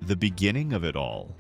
The beginning of it all.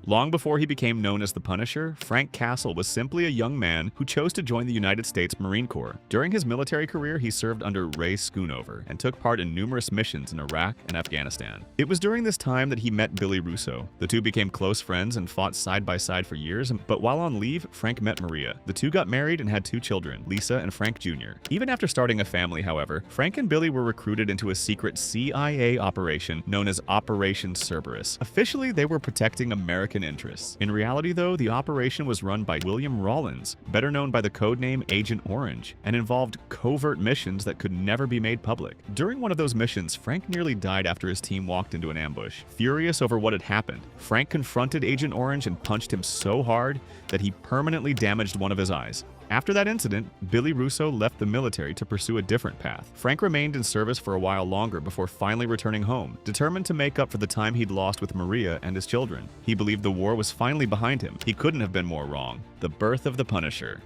Long before he became known as the Punisher, Frank Castle was simply a young man who chose to join the United States Marine Corps. During his military career, he served under Ray Schoonover and took part in numerous missions in Iraq and Afghanistan. It was during this time that he met Billy Russo. The two became close friends and fought side by side for years, but while on leave, Frank met Maria. The two got married and had two children, Lisa and Frank Jr. Even after starting a family, however, Frank and Billy were recruited into a secret CIA operation known as Operation Cerberus. Officially, they were protecting American interests. In reality, though, the operation was run by William Rawlins, better known by the codename Agent Orange, and involved covert missions that could never be made public. During one of those missions, Frank nearly died after his team walked into an ambush. Furious over what had happened, Frank confronted Agent Orange and punched him so hard that he permanently damaged one of his eyes. After that incident, Billy Russo left the military to pursue a different path. Frank remained in service for a while longer before finally returning home, determined to make up for the time he'd lost with Maria and his children. He believed the war was finally behind him. He couldn't have been more wrong. The birth of the Punisher.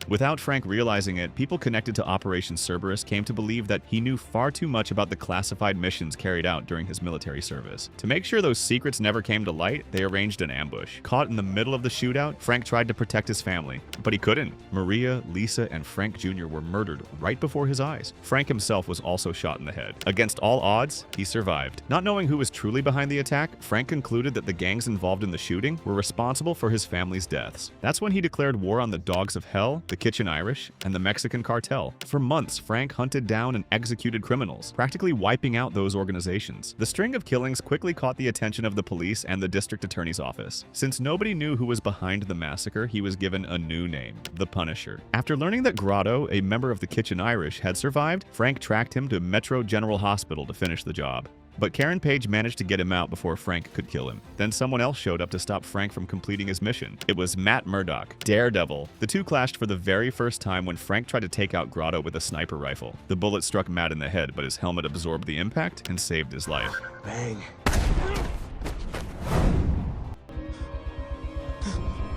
Without Frank realizing it, people connected to Operation Cerberus came to believe that he knew far too much about the classified missions carried out during his military service. To make sure those secrets never came to light, they arranged an ambush. Caught in the middle of the shootout, Frank tried to protect his family, but he couldn't. Maria, Lisa, and Frank Jr. were murdered right before his eyes. Frank himself was also shot in the head. Against all odds, he survived. Not knowing who was truly behind the attack, Frank concluded that the gangs involved in the shooting were responsible for his family's deaths. That's when he declared war on the Dogs of Hell, the Kitchen Irish, and the Mexican cartel. For months, Frank hunted down and executed criminals, practically wiping out those organizations. The string of killings quickly caught the attention of the police and the district attorney's office. Since nobody knew who was behind the massacre, he was given a new name, the Punisher. After learning that Grotto, a member of the Kitchen Irish, had survived, Frank tracked him to Metro General Hospital to finish the job. But Karen Page managed to get him out before Frank could kill him. Then someone else showed up to stop Frank from completing his mission. It was Matt Murdock, Daredevil. The two clashed for the very first time when Frank tried to take out Grotto with a sniper rifle. The bullet struck Matt in the head, but his helmet absorbed the impact and saved his life. Bang.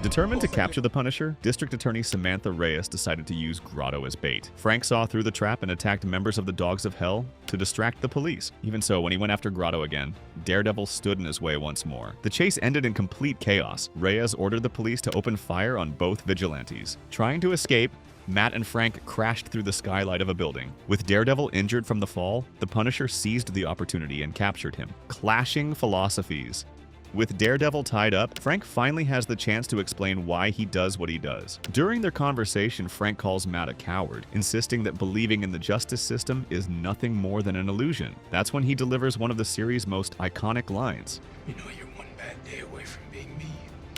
Determined to capture the Punisher, District Attorney Samantha Reyes decided to use Grotto as bait. Frank saw through the trap and attacked members of the Dogs of Hell to distract the police. Even so, when he went after Grotto again, Daredevil stood in his way once more. The chase ended in complete chaos. Reyes ordered the police to open fire on both vigilantes. Trying to escape, Matt and Frank crashed through the skylight of a building. With Daredevil injured from the fall, the Punisher seized the opportunity and captured him. Clashing philosophies. With Daredevil tied up, Frank finally has the chance to explain why he does what he does. During their conversation, Frank calls Matt a coward, insisting that believing in the justice system is nothing more than an illusion. That's when he delivers one of the series' most iconic lines. You know you're one bad day away from being me.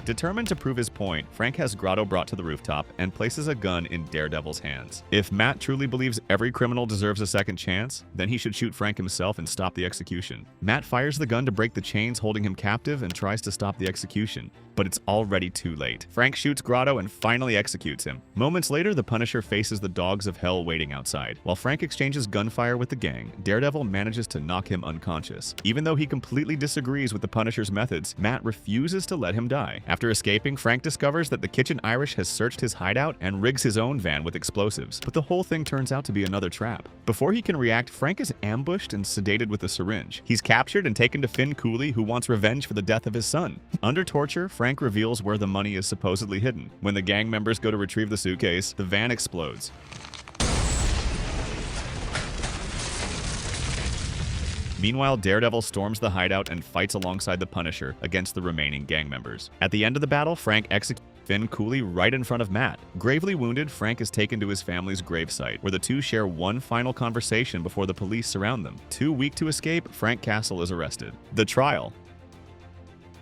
Determined to prove his point, Frank has Grotto brought to the rooftop and places a gun in Daredevil's hands. If Matt truly believes every criminal deserves a second chance, then he should shoot Frank himself and stop the execution. Matt fires the gun to break the chains holding him captive and tries to stop the execution, but it's already too late. Frank shoots Grotto and finally executes him. Moments later, the Punisher faces the Dogs of Hell waiting outside. While Frank exchanges gunfire with the gang, Daredevil manages to knock him unconscious. Even though he completely disagrees with the Punisher's methods, Matt refuses to let him die. After escaping, Frank discovers that the Kitchen Irish has searched his hideout and rigs his own van with explosives, but the whole thing turns out to be another trap. Before he can react, Frank is ambushed and sedated with a syringe. He's captured and taken to Finn Cooley, who wants revenge for the death of his son. Under torture, Frank reveals where the money is supposedly hidden. When the gang members go to retrieve the suitcase, the van explodes. Meanwhile, Daredevil storms the hideout and fights alongside the Punisher against the remaining gang members. At the end of the battle, Frank executes Finn Cooley right in front of Matt. Gravely wounded, Frank is taken to his family's gravesite, where the two share one final conversation before the police surround them. Too weak to escape, Frank Castle is arrested. The trial.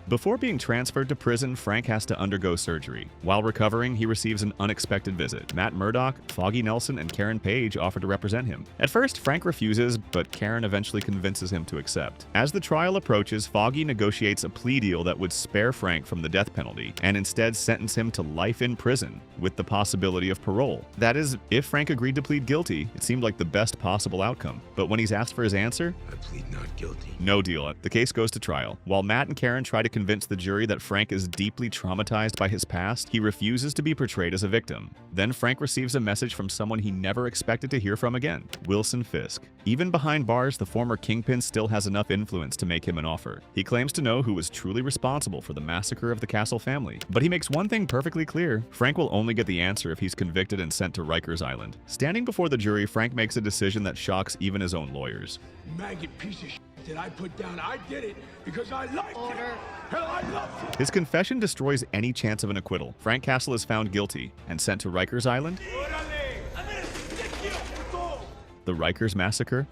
Before being transferred to prison, Frank has to undergo surgery. While recovering, he receives an unexpected visit. Matt Murdock, Foggy Nelson, and Karen Page offer to represent him. At first, Frank refuses, but Karen eventually convinces him to accept. As the trial approaches, Foggy negotiates a plea deal that would spare Frank from the death penalty, and instead sentence him to life in prison, with the possibility of parole. That is, if Frank agreed to plead guilty, it seemed like the best possible outcome. But when he's asked for his answer, I plead not guilty. no deal. The case goes to trial. While Matt and Karen try to convince the jury that Frank is deeply traumatized by his past, he refuses to be portrayed as a victim. Then Frank receives a message from someone he never expected to hear from again, Wilson Fisk. Even behind bars, the former kingpin still has enough influence to make him an offer. He claims to know who was truly responsible for the massacre of the Castle family. But he makes one thing perfectly clear: Frank will only get the answer if he's convicted and sent to Riker's Island. Standing before the jury, Frank makes a decision that shocks even his own lawyers. Maggot piece of shit that I put down, I did it because I liked it. Hell, I loved it. His confession destroys any chance of an acquittal. Frank Castle is found guilty and sent to Riker's Island. The Riker's massacre.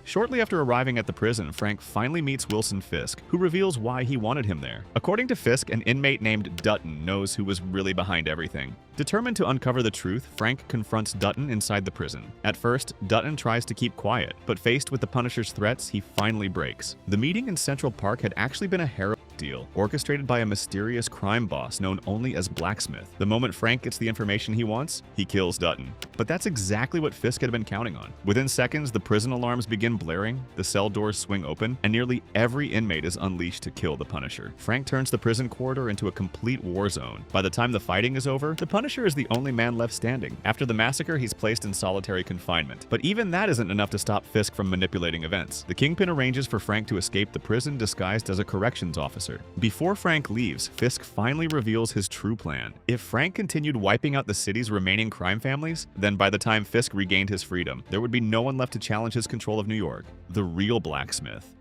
Shortly after arriving at the prison, Frank finally meets Wilson Fisk, who reveals why he wanted him there. According to Fisk, an inmate named Dutton knows who was really behind everything. Determined to uncover the truth, Frank confronts Dutton inside the prison. At first, Dutton tries to keep quiet, but faced with the Punisher's threats, he finally breaks. The meeting in Central Park had actually been a heroic deal, orchestrated by a mysterious crime boss known only as Blacksmith. The moment Frank gets the information he wants, he kills Dutton. But that's exactly what Fisk had been counting on. Within seconds, the prison alarms begin blaring, the cell doors swing open, and nearly every inmate is unleashed to kill the Punisher. Frank turns the prison corridor into a complete war zone. By the time the fighting is over, the Punisher is the only man left standing. After the massacre, he's placed in solitary confinement. But even that isn't enough to stop Fisk from manipulating events. The Kingpin arranges for Frank to escape the prison disguised as a corrections officer. Before Frank leaves, Fisk finally reveals his true plan. If Frank continued wiping out the city's remaining crime families, then by the time Fisk regained his freedom, there would be no one left to challenge his control of New York. The real Blacksmith.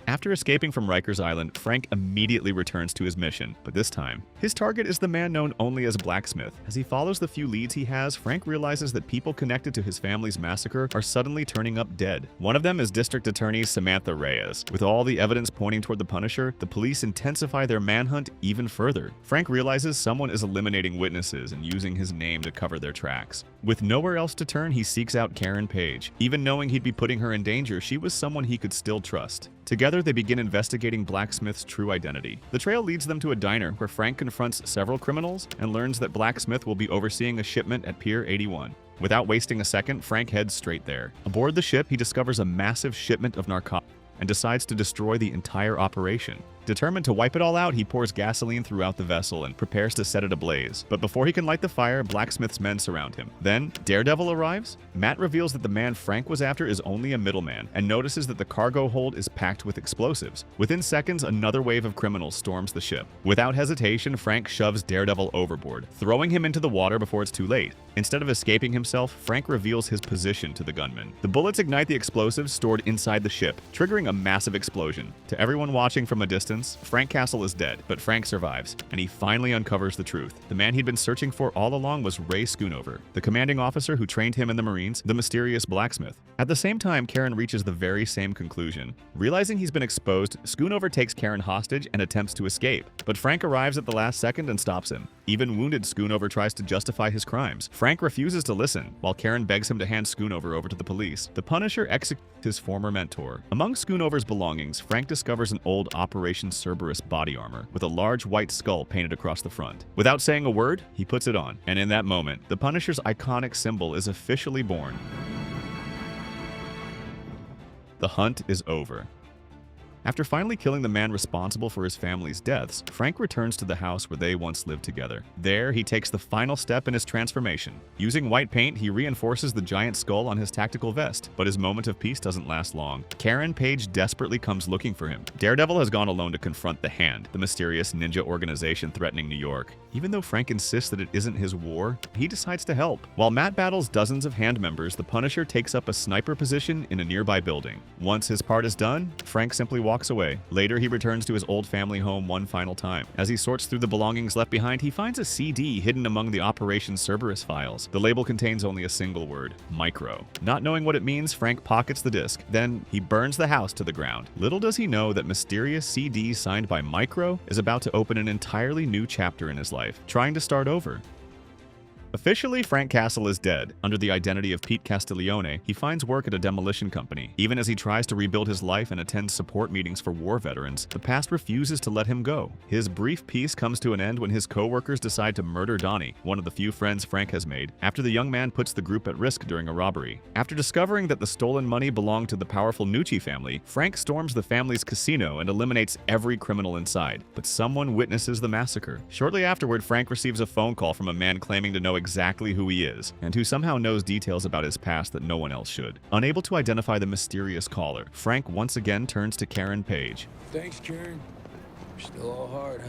After escaping from Riker's Island, Frank immediately returns to his mission, but this time, his target is the man known only as Blacksmith. As he follows the few leads he has, Frank realizes that people connected to his family's massacre are suddenly turning up dead. One of them is District Attorney Samantha Reyes. With all the evidence pointing toward the Punisher, the police intensify their manhunt even further. Frank realizes someone is eliminating witnesses and using his name to cover their tracks. With nowhere else to turn, he seeks out Karen Page. Even knowing he'd be putting her in danger, she was someone he could still trust. Together, they begin investigating Blacksmith's true identity. The trail leads them to a diner where Frank confronts several criminals and learns that Blacksmith will be overseeing a shipment at Pier 81. Without wasting a second, Frank heads straight there. Aboard the ship, he discovers a massive shipment of narcotics and decides to destroy the entire operation. Determined to wipe it all out, he pours gasoline throughout the vessel and prepares to set it ablaze. But before he can light the fire, Blacksmith's men surround him. Then, Daredevil arrives. Matt reveals that the man Frank was after is only a middleman, and notices that the cargo hold is packed with explosives. Within seconds, another wave of criminals storms the ship. Without hesitation, Frank shoves Daredevil overboard, throwing him into the water before it's too late. Instead of escaping himself, Frank reveals his position to the gunman. The bullets ignite the explosives stored inside the ship, triggering a massive explosion. To everyone watching from a distance, Frank Castle is dead, but Frank survives, and he finally uncovers the truth. The man he'd been searching for all along was Ray Schoonover, the commanding officer who trained him in the Marines, the mysterious Blacksmith. At the same time, Karen reaches the very same conclusion. Realizing he's been exposed, Schoonover takes Karen hostage and attempts to escape, but Frank arrives at the last second and stops him. Even wounded, Schoonover tries to justify his crimes. Frank refuses to listen, while Karen begs him to hand Schoonover over to the police. The Punisher executes his former mentor. Among Schoonover's belongings, Frank discovers an old Operation Cerberus body armor with a large white skull painted across the front. Without saying a word, he puts it on, and in that moment, the Punisher's iconic symbol is officially born. The hunt is over. After finally killing the man responsible for his family's deaths, Frank returns to the house where they once lived together. There, he takes the final step in his transformation. Using white paint, he reinforces the giant skull on his tactical vest, but his moment of peace doesn't last long. Karen Page desperately comes looking for him. Daredevil has gone alone to confront the Hand, the mysterious ninja organization threatening New York. Even though Frank insists that it isn't his war, he decides to help. While Matt battles dozens of Hand members, the Punisher takes up a sniper position in a nearby building. Once his part is done, Frank simply walks away. Later, he returns to his old family home one final time. As he sorts through the belongings left behind, he finds a CD hidden among the Operation Cerberus files. The label contains only a single word: micro. Not knowing what it means, Frank pockets the disc. Then, he burns the house to the ground. Little does he know that mysterious CD signed by Micro is about to open an entirely new chapter in his life, trying to start over. Officially, Frank Castle is dead. Under the identity of Pete Castiglione, he finds work at a demolition company. Even as he tries to rebuild his life and attends support meetings for war veterans, the past refuses to let him go. His brief peace comes to an end when his co-workers decide to murder Donnie, one of the few friends Frank has made, after the young man puts the group at risk during a robbery. After discovering that the stolen money belonged to the powerful Nucci family, Frank storms the family's casino and eliminates every criminal inside. But someone witnesses the massacre. Shortly afterward, Frank receives a phone call from a man claiming to know exactly who he is, and who somehow knows details about his past that no one else should. Unable to identify the mysterious caller, Frank once again turns to Karen Page. Thanks, Karen. You're still all hard, huh?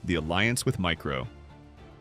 The alliance with Micro.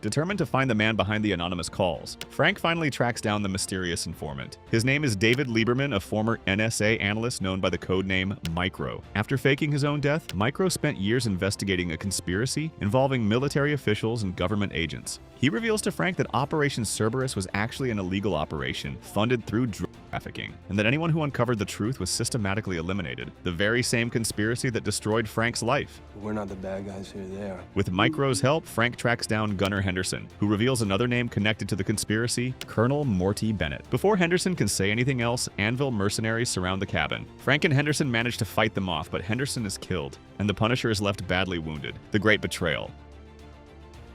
Determined to find the man behind the anonymous calls, Frank finally tracks down the mysterious informant. His name is David Lieberman, a former NSA analyst known by the codename Micro. After faking his own death, Micro spent years investigating a conspiracy involving military officials and government agents. He reveals to Frank that Operation Cerberus was actually an illegal operation funded through drug trafficking, and that anyone who uncovered the truth was systematically eliminated, the very same conspiracy that destroyed Frank's life. We're not the bad guys here, they are. With Micro's help, Frank tracks down Gunnar Henderson, who reveals another name connected to the conspiracy, Colonel Morty Bennett. Before Henderson can say anything else, Anvil mercenaries surround the cabin. Frank and Henderson manage to fight them off, but Henderson is killed, and the Punisher is left badly wounded. The Great Betrayal.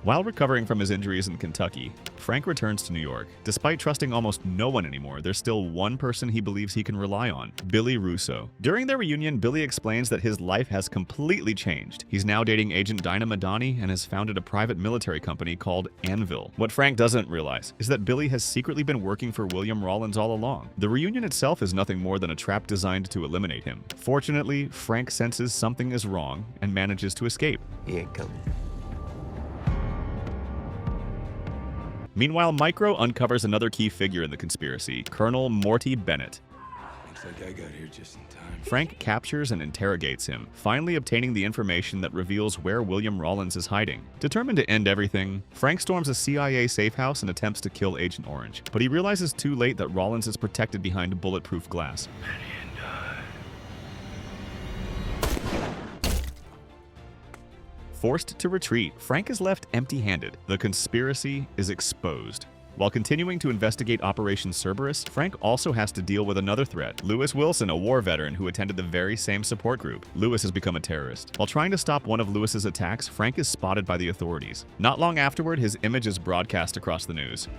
While recovering from his injuries in Kentucky, Frank returns to New York. Despite trusting almost no one anymore, there's still one person he believes he can rely on, Billy Russo. During their reunion, Billy explains that his life has completely changed. He's now dating Agent Dinah Madani and has founded a private military company called Anvil. What Frank doesn't realize is that Billy has secretly been working for William Rawlins all along. The reunion itself is nothing more than a trap designed to eliminate him. Fortunately, Frank senses something is wrong and manages to escape. He ain't coming. Meanwhile, Micro uncovers another key figure in the conspiracy, Colonel Morty Bennett. Looks like I got here just in time. Frank captures and interrogates him, finally obtaining the information that reveals where William Rawlins is hiding. Determined to end everything, Frank storms a CIA safe house and attempts to kill Agent Orange, but he realizes too late that Rawlins is protected behind bulletproof glass. Forced to retreat, Frank is left empty-handed. The conspiracy is exposed. While continuing to investigate Operation Cerberus, Frank also has to deal with another threat, Lewis Wilson, a war veteran who attended the very same support group. Lewis has become a terrorist. While trying to stop one of Lewis's attacks, Frank is spotted by the authorities. Not long afterward, his image is broadcast across the news.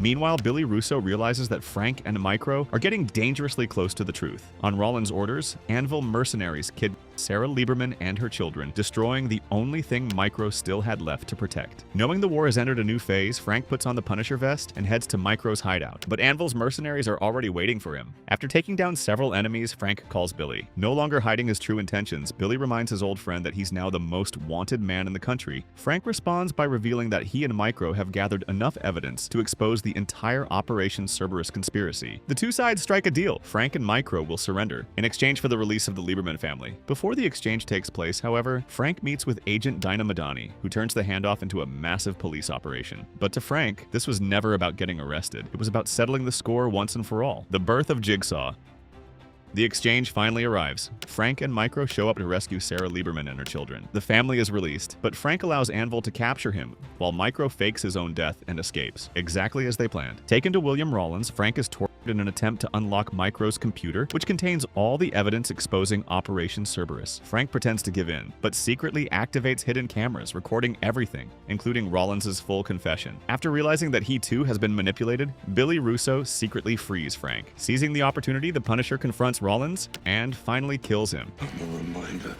Meanwhile, Billy Russo realizes that Frank and Micro are getting dangerously close to the truth. On Rawlins' orders, Anvil mercenaries kidnap Sarah Lieberman and her children, destroying the only thing Micro still had left to protect. Knowing the war has entered a new phase, Frank puts on the Punisher vest and heads to Micro's hideout, but Anvil's mercenaries are already waiting for him. After taking down several enemies, Frank calls Billy. No longer hiding his true intentions, Billy reminds his old friend that he's now the most wanted man in the country. Frank responds by revealing that he and Micro have gathered enough evidence to expose the entire Operation Cerberus conspiracy. The two sides strike a deal. Frank and Micro will surrender in exchange for the release of the Lieberman family. Before the exchange takes place, however, Frank meets with Agent Dinah Madani, who turns the handoff into a massive police operation. But to Frank, this was never about getting arrested. It was about settling the score once and for all. The birth of Jigsaw. The exchange finally arrives. Frank and Micro show up to rescue Sarah Lieberman and her children. The family is released, but Frank allows Anvil to capture him, while Micro fakes his own death and escapes, exactly as they planned. Taken to William Rawlins, Frank is tortured in an attempt to unlock Micro's computer, which contains all the evidence exposing Operation Cerberus. Frank pretends to give in, but secretly activates hidden cameras, recording everything, including Rawlins' full confession. After realizing that he too has been manipulated, Billy Russo secretly frees Frank. Seizing the opportunity, the Punisher confronts Rawlins and finally kills him. I'm a reminder.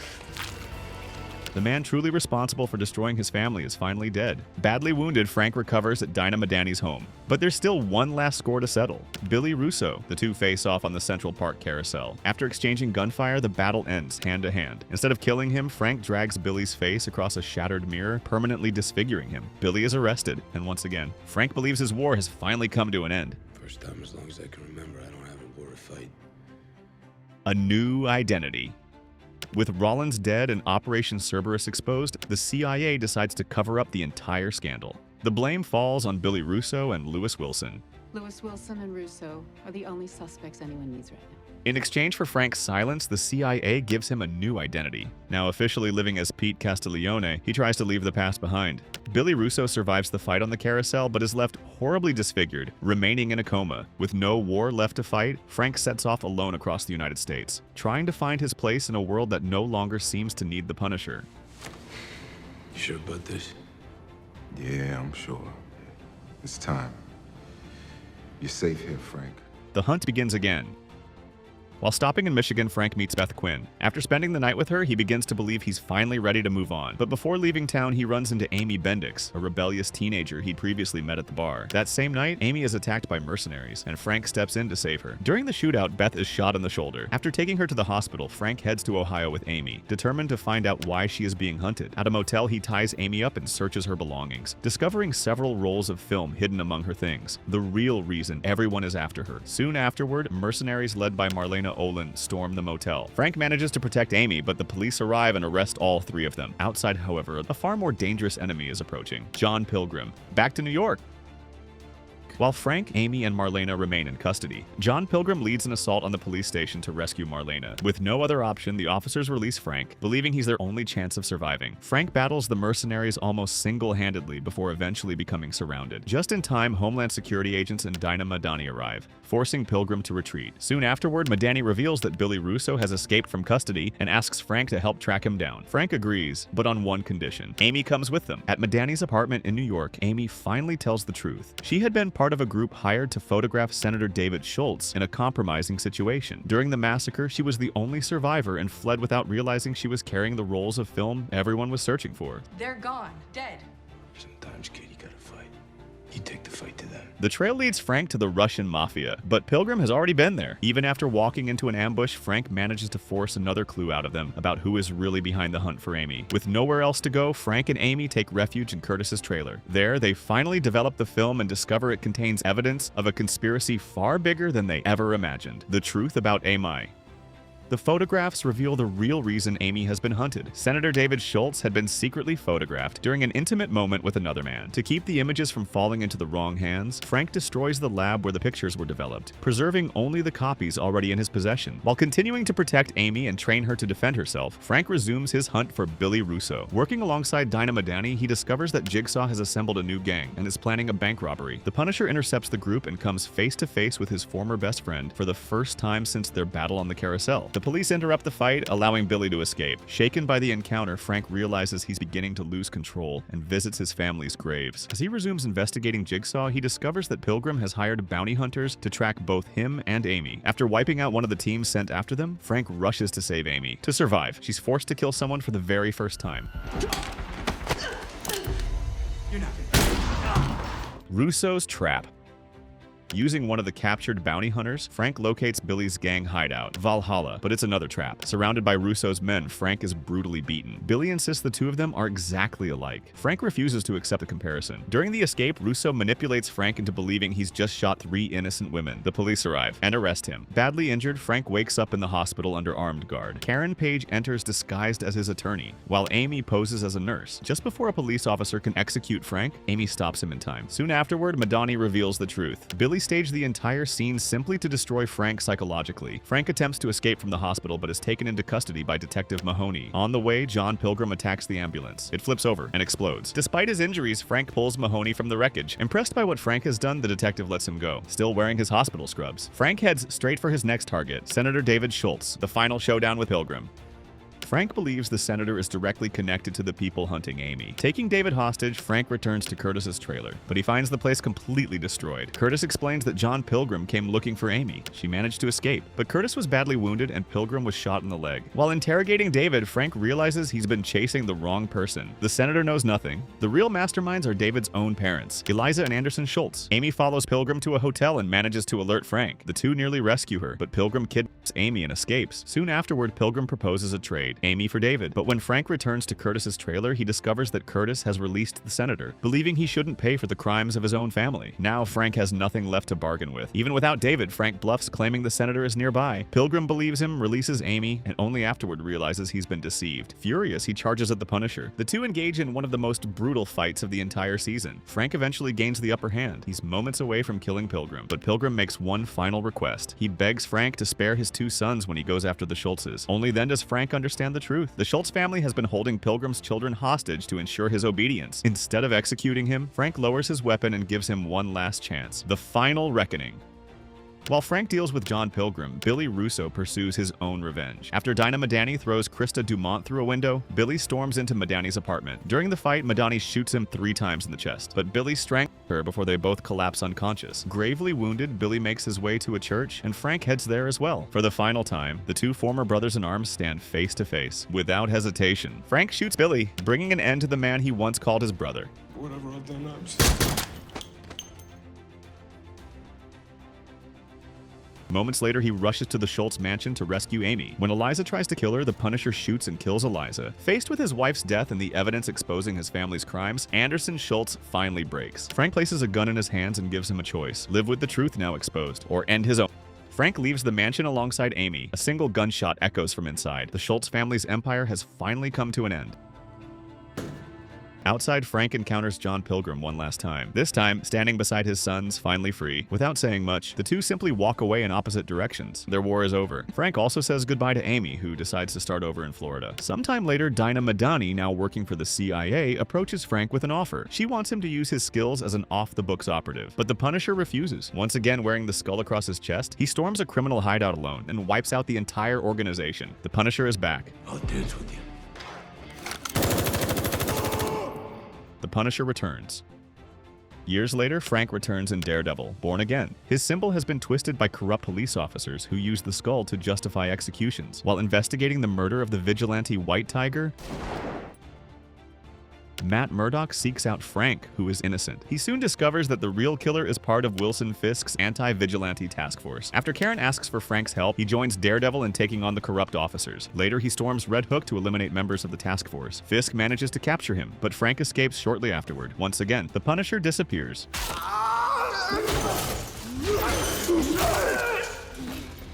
The man truly responsible for destroying his family is finally dead. Badly wounded, Frank recovers at Dinah Madani's home. But there's still one last score to settle. Billy Russo. The two face off on the Central Park carousel. After exchanging gunfire, the battle ends hand to hand. Instead of killing him, Frank drags Billy's face across a shattered mirror, permanently disfiguring him. Billy is arrested, and once again, Frank believes his war has finally come to an end. First time as long as I can remember, I don't have a war to fight. A new identity. With Rawlins dead and Operation Cerberus exposed, the CIA decides to cover up the entire scandal. The blame falls on Billy Russo and Lewis Wilson. Lewis Wilson and Russo are the only suspects anyone needs right now. In exchange for Frank's silence, the CIA gives him a new identity. Now officially living as Pete Castiglione, he tries to leave the past behind. Billy Russo survives the fight on the carousel but is left horribly disfigured, remaining in a coma. With no war left to fight, Frank sets off alone across the United States, trying to find his place in a world that no longer seems to need the Punisher. You sure about this? Yeah, I'm sure. It's time. You're safe here, Frank. The hunt begins again. While stopping in Michigan, Frank meets Beth Quinn. After spending the night with her, he begins to believe he's finally ready to move on. But before leaving town, he runs into Amy Bendix, a rebellious teenager he'd previously met at the bar. That same night, Amy is attacked by mercenaries, and Frank steps in to save her. During the shootout, Beth is shot in the shoulder. After taking her to the hospital, Frank heads to Ohio with Amy, determined to find out why she is being hunted. At a motel, he ties Amy up and searches her belongings, discovering several rolls of film hidden among her things. The real reason everyone is after her. Soon afterward, mercenaries led by Marlena Olin storm the motel. Frank manages to protect Amy, but the police arrive and arrest all three of them. Outside, however, a far more dangerous enemy is approaching. John Pilgrim. Back to New York. While Frank, Amy, and Marlena remain in custody, John Pilgrim leads an assault on the police station to rescue Marlena. With no other option, the officers release Frank, believing he's their only chance of surviving. Frank battles the mercenaries almost single-handedly before eventually becoming surrounded. Just in time, Homeland Security agents and Dinah Madani arrive, forcing Pilgrim to retreat. Soon afterward, Madani reveals that Billy Russo has escaped from custody and asks Frank to help track him down. Frank agrees, but on one condition. Amy comes with them. At Madani's apartment in New York, Amy finally tells the truth. She had been part of a group hired to photograph Senator David Schultz in a compromising situation. During the massacre, she was the only survivor and fled without realizing she was carrying the rolls of film everyone was searching for. They're gone, dead. Sometimes, kid, you gotta fight. You take the fight to them. The trail leads Frank to the Russian mafia, but Pilgrim has already been there. Even after walking into an ambush, Frank manages to force another clue out of them about who is really behind the hunt for Amy. With nowhere else to go, Frank and Amy take refuge in Curtis's trailer. There, they finally develop the film and discover it contains evidence of a conspiracy far bigger than they ever imagined. The truth about Amy. The photographs reveal the real reason Amy has been hunted. Senator David Schultz had been secretly photographed during an intimate moment with another man. To keep the images from falling into the wrong hands, Frank destroys the lab where the pictures were developed, preserving only the copies already in his possession. While continuing to protect Amy and train her to defend herself, Frank resumes his hunt for Billy Russo. Working alongside Dinah Madani, he discovers that Jigsaw has assembled a new gang and is planning a bank robbery. The Punisher intercepts the group and comes face to face with his former best friend for the first time since their battle on the carousel. The police interrupt the fight, allowing Billy to escape. Shaken by the encounter, Frank realizes he's beginning to lose control and visits his family's graves. As he resumes investigating Jigsaw, he discovers that Pilgrim has hired bounty hunters to track both him and Amy. After wiping out one of the teams sent after them, Frank rushes to save Amy. To survive, she's forced to kill someone for the very first time. You're not gonna... Russo's trap. Using one of the captured bounty hunters, Frank locates Billy's gang hideout, Valhalla, but it's another trap. Surrounded by Russo's men, Frank is brutally beaten. Billy insists the two of them are exactly alike. Frank refuses to accept the comparison. During the escape, Russo manipulates Frank into believing he's just shot 3 innocent women. The police arrive and arrest him. Badly injured, Frank wakes up in the hospital under armed guard. Karen Page enters disguised as his attorney, while Amy poses as a nurse. Just before a police officer can execute Frank, Amy stops him in time. Soon afterward, Madani reveals the truth. Billy staged the entire scene simply to destroy Frank psychologically. Frank attempts to escape from the hospital but is taken into custody by Detective Mahoney. On the way, John Pilgrim attacks the ambulance. It flips over and explodes. Despite his injuries, Frank pulls Mahoney from the wreckage. Impressed by what Frank has done, the detective lets him go, still wearing his hospital scrubs. Frank heads straight for his next target, Senator David Schultz, the final showdown with Pilgrim. Frank believes the senator is directly connected to the people hunting Amy. Taking David hostage, Frank returns to Curtis's trailer, but he finds the place completely destroyed. Curtis explains that John Pilgrim came looking for Amy. She managed to escape, but Curtis was badly wounded and Pilgrim was shot in the leg. While interrogating David, Frank realizes he's been chasing the wrong person. The senator knows nothing. The real masterminds are David's own parents, Eliza and Anderson Schultz. Amy follows Pilgrim to a hotel and manages to alert Frank. The two nearly rescue her, but Pilgrim kidnaps Amy and escapes. Soon afterward, Pilgrim proposes a trade. Amy for David. But when Frank returns to Curtis's trailer, he discovers that Curtis has released the senator, believing he shouldn't pay for the crimes of his own family. Now Frank has nothing left to bargain with. Even without David, Frank bluffs, claiming the senator is nearby. Pilgrim believes him, releases Amy, and only afterward realizes he's been deceived. Furious, he charges at the Punisher. The two engage in one of the most brutal fights of the entire season. Frank eventually gains the upper hand. He's moments away from killing Pilgrim, but Pilgrim makes one final request. He begs Frank to spare his two sons when he goes after the Schultzes. Only then does Frank understand the truth. The Schultz family has been holding Pilgrim's children hostage to ensure his obedience. Instead of executing him, Frank lowers his weapon and gives him one last chance. The final reckoning. While Frank deals with John Pilgrim, Billy Russo pursues his own revenge. After Dinah Madani throws Krista Dumont through a window, Billy storms into Madani's apartment. During the fight, Madani shoots him 3 times in the chest, but Billy strangles her before they both collapse unconscious. Gravely wounded, Billy makes his way to a church, and Frank heads there as well. For the final time, the two former brothers-in-arms stand face to face. Without hesitation, Frank shoots Billy, bringing an end to the man he once called his brother. Whatever I've done, I'm sorry. Moments later, he rushes to the Schultz mansion to rescue Amy. When Eliza tries to kill her, the Punisher shoots and kills Eliza. Faced with his wife's death and the evidence exposing his family's crimes, Anderson Schultz finally breaks. Frank places a gun in his hands and gives him a choice: live with the truth now exposed, or end his own. Frank leaves the mansion alongside Amy. A single gunshot echoes from inside. The Schultz family's empire has finally come to an end. Outside, Frank encounters John Pilgrim one last time. This time, standing beside his sons, finally free. Without saying much, the two simply walk away in opposite directions. Their war is over. Frank also says goodbye to Amy, who decides to start over in Florida. Sometime later, Dinah Madani, now working for the CIA, approaches Frank with an offer. She wants him to use his skills as an off-the-books operative, but the Punisher refuses. Once again wearing the skull across his chest, he storms a criminal hideout alone and wipes out the entire organization. The Punisher is back. I'll dance with you. The Punisher returns. Years later, Frank returns in Daredevil, Born Again. His symbol has been twisted by corrupt police officers who use the skull to justify executions. While investigating the murder of the vigilante White Tiger, Matt Murdock seeks out Frank, who is innocent. He soon discovers that the real killer is part of Wilson Fisk's anti-vigilante task force. After Karen asks for Frank's help, he joins Daredevil in taking on the corrupt officers. Later, he storms Red Hook to eliminate members of the task force. Fisk manages to capture him, but Frank escapes shortly afterward. Once again, the Punisher disappears.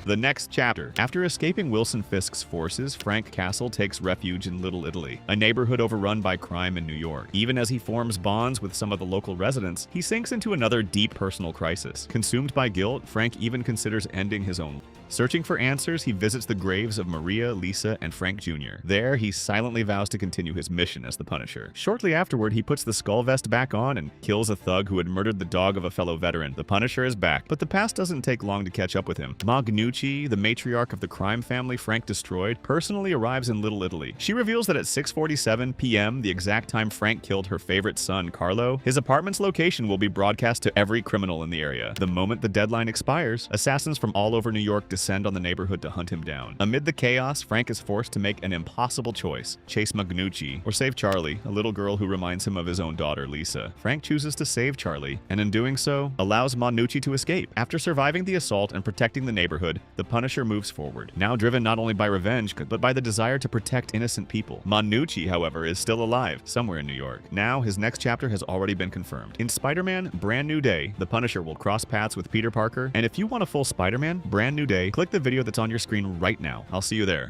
The next chapter. After escaping Wilson Fisk's forces, Frank Castle takes refuge in Little Italy, a neighborhood overrun by crime in New York. Even as he forms bonds with some of the local residents, he sinks into another deep personal crisis. Consumed by guilt, Frank even considers ending his own life. Searching for answers, he visits the graves of Maria, Lisa, and Frank Jr. There, he silently vows to continue his mission as the Punisher. Shortly afterward, he puts the skull vest back on and kills a thug who had murdered the dog of a fellow veteran. The Punisher is back, but the past doesn't take long to catch up with him. Magnucci, the matriarch of the crime family Frank destroyed, personally arrives in Little Italy. She reveals that at 6:47 p.m., the exact time Frank killed her favorite son, Carlo, his apartment's location will be broadcast to every criminal in the area. The moment the deadline expires, assassins from all over New York descend on the neighborhood to hunt him down. Amid the chaos, Frank is forced to make an impossible choice: chase Magnucci or save Charlie, a little girl who reminds him of his own daughter, Lisa. Frank chooses to save Charlie, and in doing so, allows Magnucci to escape. After surviving the assault and protecting the neighborhood, the Punisher moves forward, now driven not only by revenge, but by the desire to protect innocent people. Magnucci, however, is still alive, somewhere in New York. Now, his next chapter has already been confirmed. In Spider-Man: Brand New Day, the Punisher will cross paths with Peter Parker, and if you want a full Spider-Man: Brand New Day, click the video that's on your screen right now. I'll see you there.